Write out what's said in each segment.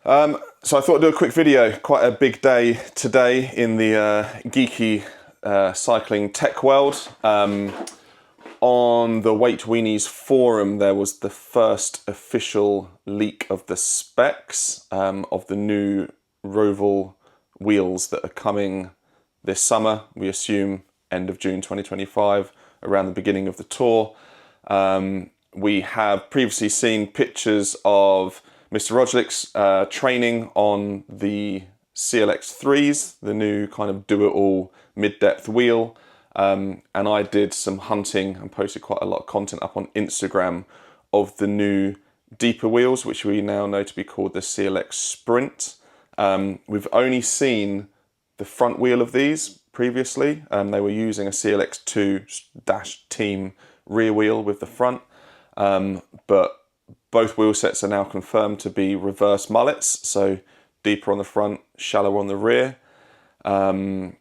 So I thought I'd do a quick video. Quite a big day today in the geeky cycling tech world. On the Weight Weenies forum, there was the first official leak of the specs of the new Roval wheels that are coming this summer. We assume end of June 2025, around the beginning of the tour. We have previously seen pictures of Mr. Rogelik's training on the CLX 3s, the new kind of do-it-all mid-depth wheel. And I did some hunting and posted quite a lot of content up on Instagram of the new deeper wheels, which we now know to be called the CLX Sprint. We've only seen the front wheel of these previously. They were using a CLX 2-team rear wheel with the front, but both wheel sets are now confirmed to be reverse mullets, so deeper on the front, shallower on the rear. As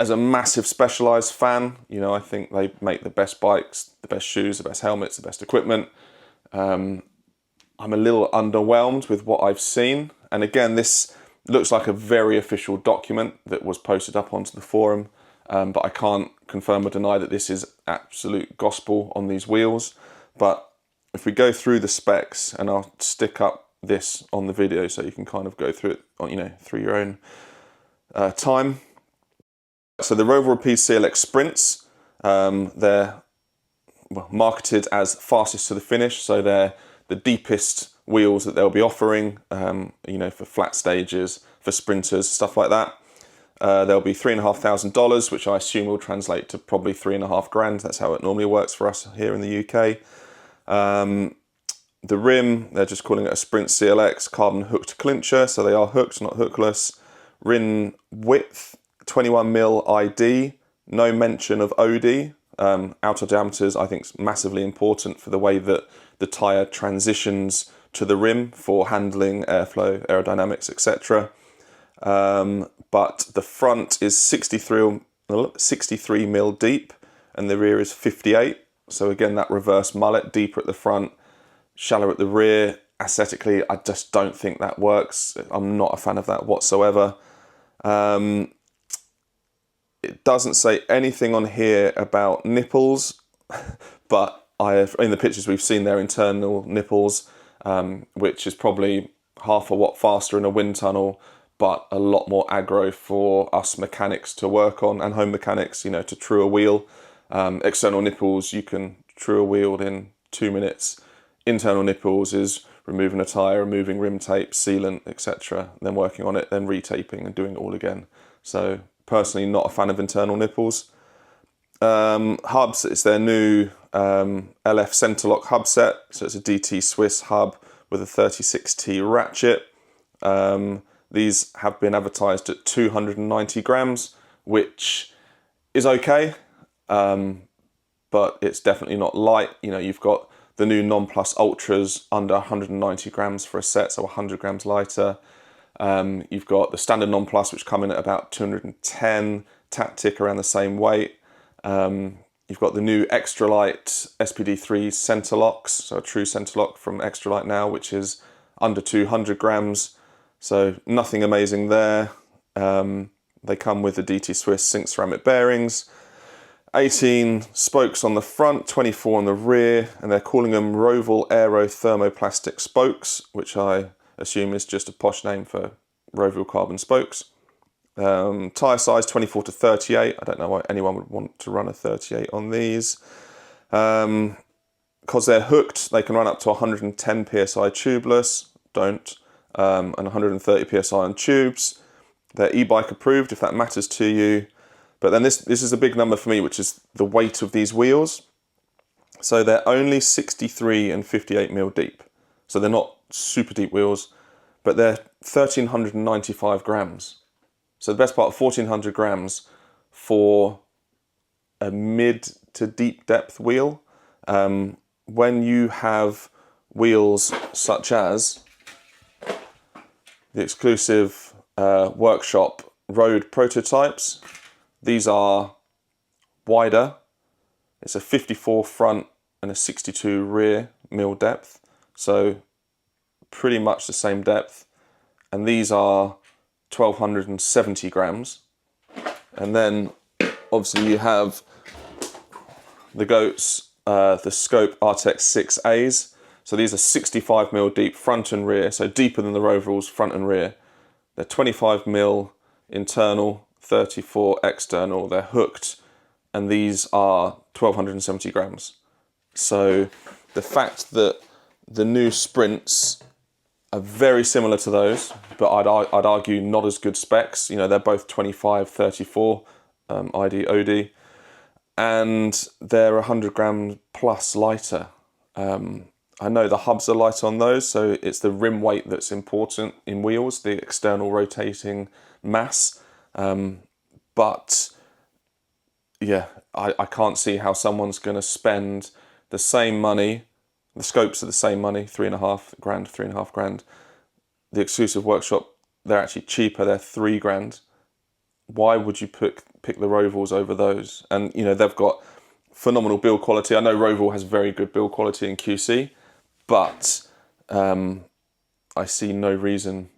a massive Specialized fan, you know, I think they make the best bikes, the best shoes, the best helmets, the best equipment. I'm a little underwhelmed with what I've seen. And again, this looks like a very official document that was posted up onto the forum, but I can't confirm or deny that this is absolute gospel on these wheels. But if we go through the specs, and I'll stick up this on the video so you can kind of go through it, you know, through your own time. So the Roval Rapide CLX Sprints, they're marketed as fastest to the finish, so they're the deepest wheels that they'll be offering, you know, for flat stages, for sprinters, stuff like that. They'll be $3,500, which I assume will translate to probably $3,500. That's how it normally works for us here in the UK. The rim, they're just calling it a Sprint CLX carbon hooked clincher, so they are hooked, not hookless. Rim width, 21mm ID, no mention of OD. Outer diameters, I think, is massively important for the way that the tyre transitions to the rim for handling, airflow, aerodynamics, etc. But the front is 63mm deep, and the rear is 58. So again, that reverse mullet, deeper at the front, shallower at the rear. Aesthetically, I just don't think that works. I'm not a fan of that whatsoever. It doesn't say anything on here about nipples, but in the pictures we've seen their internal nipples, which is probably half a watt faster in a wind tunnel, but a lot more aggro for us mechanics to work on, and home mechanics, you know, to true a wheel. External nipples, you can true a wheel in 2 minutes. Internal nipples is removing a tyre, removing rim tape, sealant, etc. Then working on it, then retaping and doing it all again. So personally, not a fan of internal nipples. Hubs, it's their new LF Centerlock hub set. So it's a DT Swiss hub with a 36T ratchet. These have been advertised at 290 grams, which is okay, but it's definitely not light. You know, you've got the new Non Plus Ultras under 190 grams for a set, so 100 grams lighter. You've got the standard Non Plus, which come in at about 210, Tactic around the same weight. You've got the new Extra Light SPD3 Center Locks, so a true center lock from Extra Light now, which is under 200 grams. So nothing amazing there. They come with the DT Swiss zinc ceramic bearings, 18 spokes on the front, 24 on the rear, and they're calling them Roval Aero Thermoplastic spokes, which I assume is just a posh name for Roval carbon spokes. Tyre size 24 to 38. I don't know why anyone would want to run a 38 on these. Because they're hooked, they can run up to 110 psi tubeless. Don't. And 130 psi on tubes. They're e-bike approved if that matters to you. But then this is a big number for me, which is the weight of these wheels. So they're only 63 and 58mm deep. So they're not super deep wheels, but they're 1,395 grams. So the best part of 1,400 grams for a mid to deep depth wheel. When you have wheels such as the exclusive workshop road prototypes, these are wider. It's a 54 front and a 62 rear mil depth. So pretty much the same depth, and these are 1270 grams. And then obviously you have the goats, the Scope Artex 6As. So these are 65mm deep front and rear, so deeper than the Roval's front and rear. They're 25mm internal, 34 external. They're hooked, and these are 1270 grams. So the fact that the new Sprints are very similar to those, but I'd argue not as good specs. You know, they're both 25, 34 ID, OD, and they're 100 grams plus lighter. I know the hubs are light on those, so it's the rim weight that's important in wheels, the external rotating mass. But yeah, I can't see how someone's going to spend the same money. The scopes are the same money, £3,500. The exclusive workshop, they're actually cheaper, they're £3,000. Why would you pick the Rovals over those? And you know, they've got phenomenal build quality. I know Roval has very good build quality in QC, but I see no reason,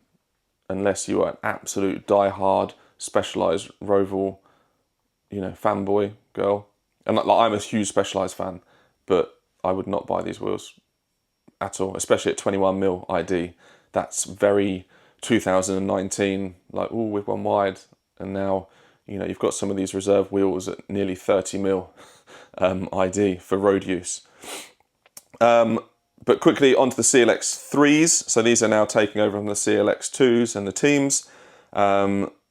unless you are an absolute die-hard Specialized Roval, you know, fanboy girl. And like, I'm a huge Specialized fan, but I would not buy these wheels at all, especially at 21mm ID. That's very 2019, like, oh, we've gone wide. And now, you know, you've got some of these reserve wheels at nearly 30mm ID for road use. But quickly onto the CLX 3s. So these are now taking over on the CLX 2s and the teams.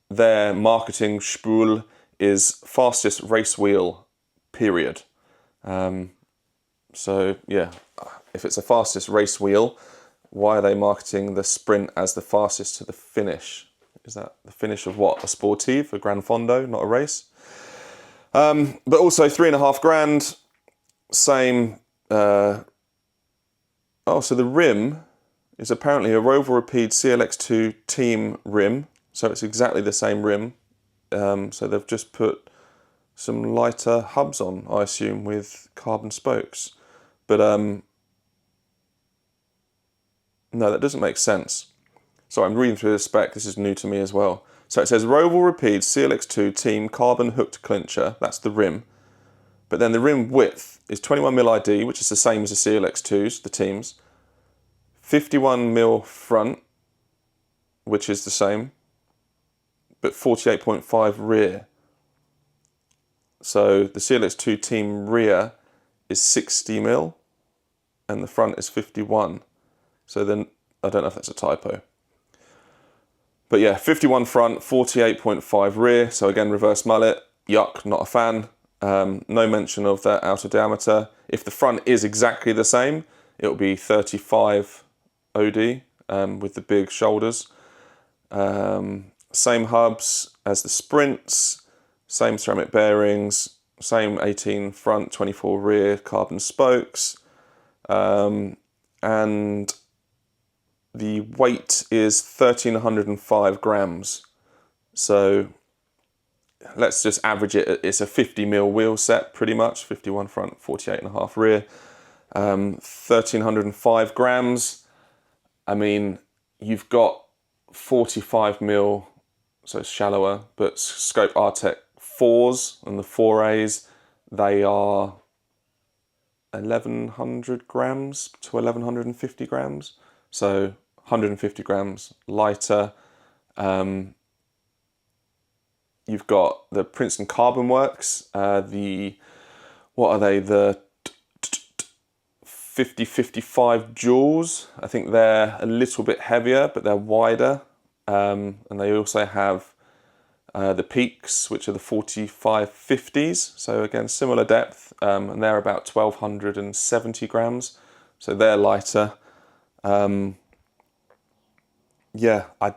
Their marketing spool is fastest race wheel, period. So yeah, if it's a fastest race wheel, why are they marketing the Sprint as the fastest to the finish? Is that the finish of what? A Sportive, a Gran Fondo, not a race? But also £3,500, same. So the rim is apparently a Roval Rapide CLX2 team rim. So it's exactly the same rim. So they've just put some lighter hubs on, I assume, with carbon spokes. But no, that doesn't make sense. So I'm reading through the spec. This is new to me as well. So it says Roval Rapide CLX2 team carbon hooked clincher. That's the rim. But then the rim width is 21mm ID, which is the same as the CLX2s, the teams. 51mm front, which is the same, but 48.5 rear. So the CLX2 team rear is 60mm and the front is 51. So then, I don't know if that's a typo. But yeah, 51 front, 48.5 rear. So again, reverse mullet, yuck, not a fan. No mention of that outer diameter. If the front is exactly the same, it'll be 35 OD with the big shoulders. Same hubs as the Sprints, same ceramic bearings, same 18 front, 24 rear carbon spokes. And the weight is 1,305 grams. So let's just average it. It's a 50mm wheel set, pretty much. 51 front, 48.5 rear. 1,305 grams. I mean, you've got 45mm, so it's shallower, but Scope Artec 4s and the 4As, they are 1,100 grams to 1,150 grams. So 150 grams lighter. You've got the Princeton Carbon Works, what are they, the 50-55 joules. I think they're a little bit heavier, but they're wider. And they also have the Peaks, which are the 45-50s. So again, similar depth, and they're about 1,270 grams. So they're lighter. Yeah, I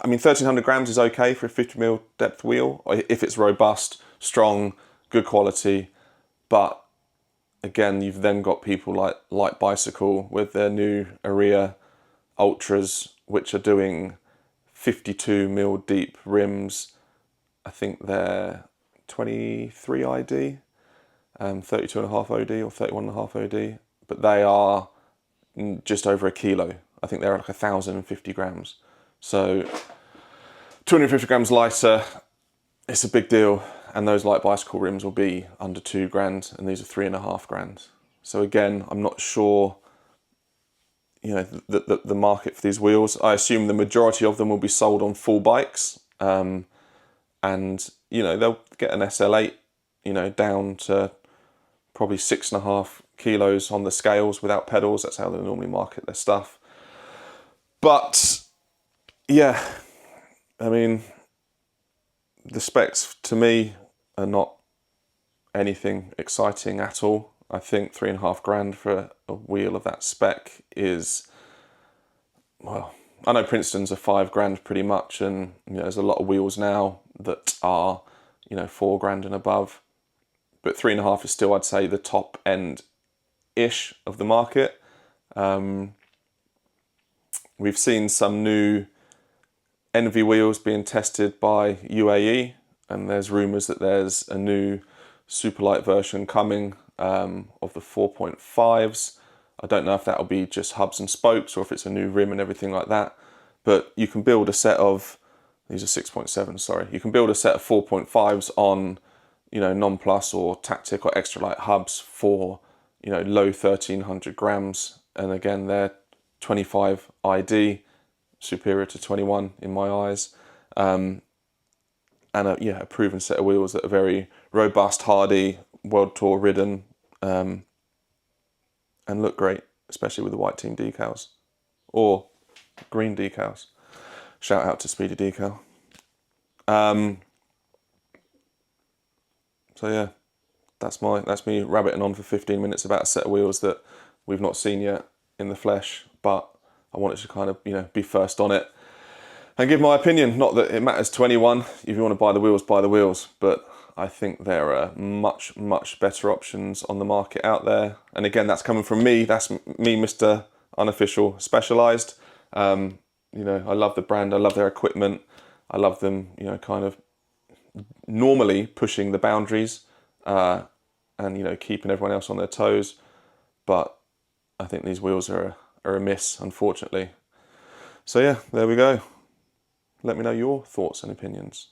mean, 1,300 grams is okay for a 50mm depth wheel, if it's robust, strong, good quality. But again, you've then got people like Light Bicycle with their new Aria Ultras, which are doing 52mm deep rims. I think they're 23 ID, 32.5 OD or 31.5 OD, but they are just over a kilo. I think they're like 1,050 grams. So 250 grams lighter, it's a big deal. And those light bicycle rims will be under 2 grand, and these are 3.5 grand. So again, I'm not sure, you know, the market for these wheels. I assume the majority of them will be sold on full bikes, and you know, they'll get an SL8, you know, down to probably 6.5 kilos on the scales without pedals. That's how they normally market their stuff. But yeah, I mean, the specs to me are not anything exciting at all. I think 3.5 grand for a wheel of that spec is, well, I know Princeton's are 5 grand pretty much, and you know, there's a lot of wheels now that are, you know, 4 grand and above. But 3.5 is still, I'd say, the top end ish of the market. We've seen some new Envy wheels being tested by UAE, and there's rumours that there's a new superlight version coming of the 4.5s. I don't know if that'll be just hubs and spokes or if it's a new rim and everything like that. But you can build a set of, these are 6.7, sorry. You can build a set of 4.5s on, you know, non-plus or tactic or extra light hubs for, you know, low 1,300 grams. And again, they're 25 ID, superior to 21 in my eyes. And a proven set of wheels that are very robust, hardy, world tour ridden, and look great, especially with the white team decals or green decals. Shout out to Speedy Decal. So yeah, that's me rabbiting on for 15 minutes about a set of wheels that we've not seen yet in the flesh, but I wanted to kind of, you know, be first on it and give my opinion. Not that it matters to anyone. If you want to buy the wheels, buy the wheels. But I think there are much, much better options on the market out there. And again, that's coming from me. That's me, Mr. Unofficial Specialized. You know, I love the brand. I love their equipment. I love them, you know, kind of normally pushing the boundaries and, you know, keeping everyone else on their toes. But I think these wheels are a miss, unfortunately. So yeah, there we go. Let me know your thoughts and opinions.